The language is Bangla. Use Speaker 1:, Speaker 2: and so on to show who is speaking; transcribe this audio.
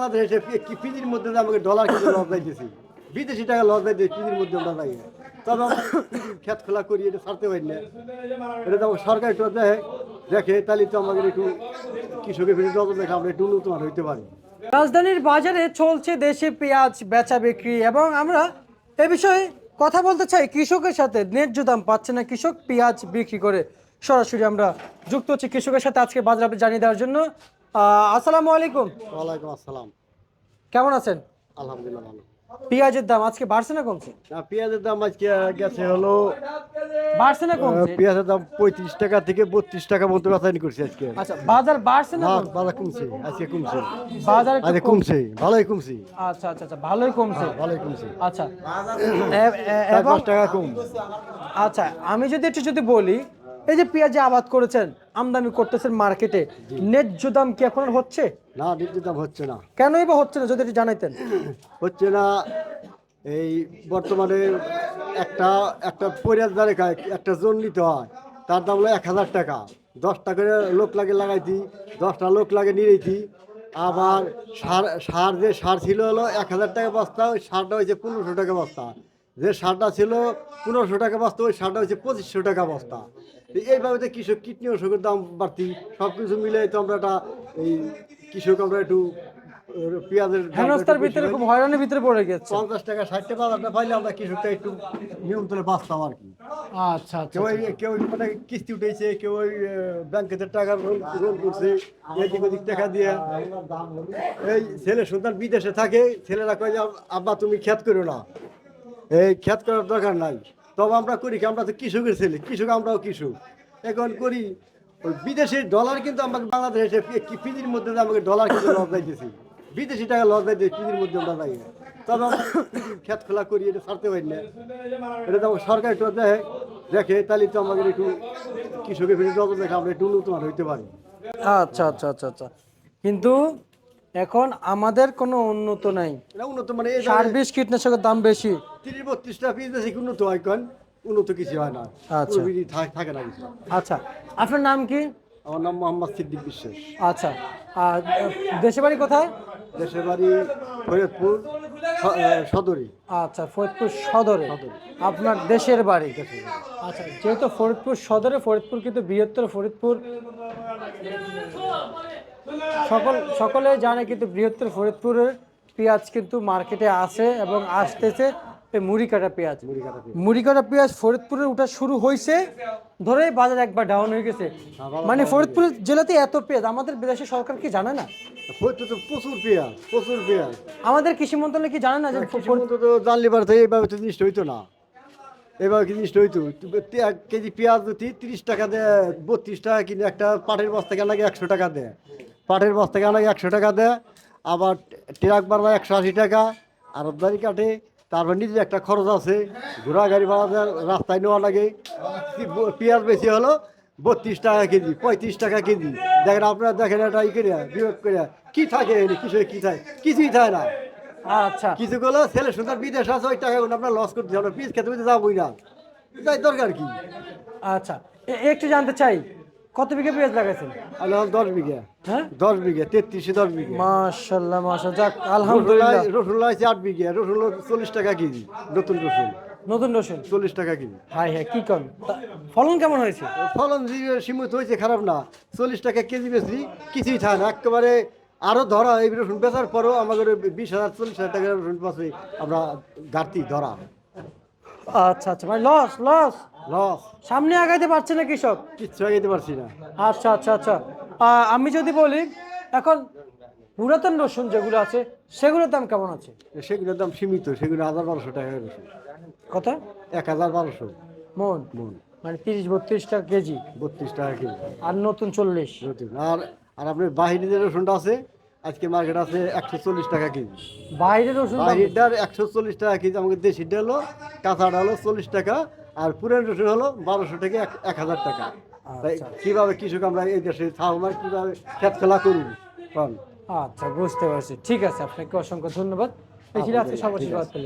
Speaker 1: বাংলাদেশে পিজির মধ্যে আমাকে ডলার কিন্তু লস যাইতেছি, বিদেশি টাকা লস যাইতেছি পিজির মধ্যে আমরা যাই। তবে আমরা খেত খোলা করি, এটা ছাড়তে পারি না। এটা তো সরকার একটু দেখে, তাহলে তো আমাদের একটু কৃষকের ভিতরে নজর দেখে আমরা একটু উন্নত হইতে পারি।
Speaker 2: রাজধানীর বাজারে চলছে দেশি পেঁয়াজ বেচা বিক্রি, এবং আমরা এ বিষয়ে কথা বলতে চাই কৃষকের সাথে। ন্যায্য দাম পাচ্ছে না কৃষক পেঁয়াজ বিক্রি করে। সরাসরি আমরা যুক্ত হচ্ছি কৃষকের সাথে আজকে বাজার আপডেট জানিয়ে দেওয়ার জন্য। আসসালামু আলাইকুম।
Speaker 1: ওয়ালাইকুম আসসালাম।
Speaker 2: কেমন আছেন?
Speaker 1: আলহামদুলিল্লাহ ভালো।
Speaker 2: পেঁয়াজের দাম আজকে বাড়ছে না কমছে?
Speaker 1: না, পেঁয়াজের দাম আজকে গেছে হলো,
Speaker 2: বাড়ছে না কমছে?
Speaker 1: পেঁয়াজের দাম 35 টাকা থেকে 32 টাকা মতো বেচাকেনি করছে আজকে।
Speaker 2: আচ্ছা, বাজার বাড়ছে না কমছে?
Speaker 1: বাজার কমছে, আজকে কমছে।
Speaker 2: বাজার একটু
Speaker 1: আজকে কমছে, ভালোই কমছে।
Speaker 2: আচ্ছা আচ্ছা আচ্ছা, ভালোই কমছে।
Speaker 1: ভালোই কমছে।
Speaker 2: আচ্ছা,
Speaker 1: 5 টাকা কম।
Speaker 2: আচ্ছা, আমি যদি বলি, এই যে পেঁয়াজ আবাদ করেছেন, আমদানি করতেছেন মার্কেটে, ন্যায্য দাম কি এখন আর হচ্ছে?
Speaker 1: না, ন্যায্য দাম হচ্ছে না।
Speaker 2: কেনই বা হচ্ছে না যদি একটু জানাইতেন।
Speaker 1: হচ্ছে না, এই বর্তমানে একটা একটা পরিবার দ্বারে একটা জোন নিতে হয়, তার দাম হলো 1000 টাকা। 10টা করে লোক লাগে লাগাইতি, 10টা লোক লাগে নিরেছি। আবার সার ছিল হলো 1000 টাকা বস্তা, ওই সারটা হয়েছে 1500 টাকা বস্তা। যে সারটা ছিল 1500 টাকা বস্তা, ওই সারটা হয়েছে 2500 টাকা বস্তা। এইভাবে তো কৃষক কীটনাশকের দাম বাড়তি, সব কিছু মিলে তো আমরা একটা এই কৃষক আমরা একটু পেঁয়াজের
Speaker 2: হেনস্থার ভিতরে খুব হয়রানির ভিতরে পড়ে গেছে।
Speaker 1: 50 টাকা 60 টাকা বাজারটা পাইলে আমরা কৃষকটা একটু নিয়ন্ত্রণে বাঁচতাম আর কি।
Speaker 2: আচ্ছা আচ্ছা,
Speaker 1: কেউ মানে কিস্তি উঠেছে, কেউ ওই ব্যাংকের টাকা রোল করছে, এদিক ওদিক টাকা দিয়ে। এই ছেলে সন্তান বিদেশে থাকে, ছেলেরা কয় যে আব্বা তুমি খেত করো না, এই খেত করার দরকার নাই। তবে আমরা করি কি, আমরা তো কৃষকের ছেলে, কৃষক আমরাও কৃষক এখন করি। ওই বিদেশের ডলার কিন্তু আমাকে বাংলাদেশে পিজির মধ্যে আমাকে ডলার কিন্তু লস যাইতেছি, বিদেশি টাকা লস যাইতেছি পিজির মধ্যে আমরা যাই। তবে আমরা খেত খোলা করি, এটা ছাড়তে পারি না। এটা তো সরকার একটু দেখে, তাহলে তো আমাদের একটু কৃষকের ভিতরে নজর দেখে আমরা একটু উন্নত হইতে পারি।
Speaker 2: আচ্ছা আচ্ছা আচ্ছা আচ্ছা, কিন্তু এখন আমাদের কোনো উন্নত নাই।
Speaker 1: এটা উন্নত মানে
Speaker 2: সার বিষ কীটনাশকের দাম বেশি।
Speaker 1: 30-32টা পিস বেশি উন্নত হয়, কন উন্নত কিছু হয় না।
Speaker 2: আচ্ছা
Speaker 1: থাকে না কিছু।
Speaker 2: আচ্ছা, আপনার নাম কি?
Speaker 1: আমার নাম মোহাম্মদ সিদ্দিক বিশ্বাস।
Speaker 2: আচ্ছা, আর দেশের বাড়ি কোথায়?
Speaker 1: দেশের বাড়ি ফরিদপুর সদরে।
Speaker 2: আচ্ছা, ফরিদপুর সদরে আপনার দেশের বাড়ি। আচ্ছা, যেহেতু ফরিদপুর সদরে, ফরিদপুর কিন্তু বৃহত্তর, ফরিদপুর সকলে জানে, কিন্তু বৃহত্তর ফরিদপুরের পেঁয়াজ কিন্তু মার্কেটে আছে এবং আসতেছে। মুড়ি কাটা পেঁয়াজ ফরিদপুরে উঠা শুরু হয়েছে, ধরে বাজার একবার ডাউন হয়ে গেছে। মানে ফরিদপুর জেলাতে এত পেঁয়াজ, আমাদের দেশের সরকার কি জানে না?
Speaker 1: প্রচুর পেঁয়াজ।
Speaker 2: আমাদের কৃষি মন্ত্রণালয় কি জানে না যে
Speaker 1: তো জানলে পারতো, এইভাবে তো জিনিসটা হইতো না। এবার কি জিনিসটা হইতো, 1 কেজি পেঁয়াজ যদি 30 টাকা দেয়, 32 টাকা কিনে একটা পাটের বস্তা কেন লাগে 100 টাকা দেয়, পাটের বস্তা কেন লাগে 100 টাকা দেয়। আবার ট্রাক ভাড়া 180 টাকা, আরবদারি কাটে, তারপর নিজের একটা খরচ আছে, ঘোড়া গাড়ি ভাড়া দেয়, রাস্তায় নেওয়া লাগে। পেঁয়াজ বেশি হলো 32 টাকা কেজি, 35 টাকা কেজি। দেখেন আপনারা, দেখেন এটা ই করে বিয়োগ করে কি থাকে, কৃষক কি থাকে, কিছুই থাকে না।
Speaker 2: আচ্ছা,
Speaker 1: কিছু করলো ছেলে সুন্দর বিদেশ আছে, ওই টাকা আপনার লস করতে হবে, পিস খেতে পেতে যাবোই না, তাই দরকার কি।
Speaker 2: আচ্ছা, একটু জানতে চাই, কত বিঘা পেঁয়াজ লাগাইছেন?
Speaker 1: 10 বিঘা।
Speaker 2: হ্যাঁ,
Speaker 1: 10 বিঘা, 33-10 বিঘা।
Speaker 2: মাশাআল্লাহ মাশাআল্লাহ, যাক আলহামদুলিল্লাহ।
Speaker 1: রসুন লাগাইছে 8 বিঘা, রসুন 40 টাকা কেজি, নতুন রসুন
Speaker 2: নতুন রসুন
Speaker 1: 40 টাকা কেজি।
Speaker 2: হ্যাঁ হ্যাঁ, কি করেন? ফলন কেমন হয়েছে?
Speaker 1: ফলন সীমিত হয়েছে, খারাপ না। 40 টাকা কেজি বেশি, কিছুই থাকে না একেবারে। আরো ধরা এই রসুন বেচার পরেও আমাদের 20,000-40,000 টাকা রসুন পাশে আমরা ঘাটতি ধরা।
Speaker 2: আচ্ছা আচ্ছা, মানে লস লস
Speaker 1: লস,
Speaker 2: সামনে আগাইতে পারছে না কৃষক।
Speaker 1: কিচ্ছু আগাইতে পারছি না।
Speaker 2: আচ্ছা আচ্ছা আচ্ছা, আমি যদি বলি, এখন পুরাতন রসুন যেগুলো আছে সেগুলোর দাম কেমন আছে?
Speaker 1: সেগুলোর দাম সীমিত, সেগুলো 1,000-1,200 টাকা রসুন।
Speaker 2: কত?
Speaker 1: 1,000-1,200
Speaker 2: মন?
Speaker 1: মন,
Speaker 2: মানে 30-32 টাকা কেজি।
Speaker 1: 32 টাকা কেজি
Speaker 2: আর নতুন 40।
Speaker 1: নতুন। আর আর আপনার বাহিরে যে রসুনটা আছে, আজকে মার্কেট আছে 140 টাকা কেজি।
Speaker 2: বাইরের রসুন দাম বেশি।
Speaker 1: বাহিরটার 140 টাকা কেজি, আমাদের দেশিটা হলো, কাঁচাটা হলো 40 টাকা, আর পুরান রসুন হলো 1200 থেকে 1,000 টাকা। তাই কিভাবে কৃষক আমরা এই দেশে আমার কিভাবে খেত খেলা করুন কারণ।
Speaker 2: আচ্ছা, বুঝতে পারছি। ঠিক আছে, আপনাকে অসংখ্য ধন্যবাদ। এই ছিল আজকে সর্বশেষ বার্তা।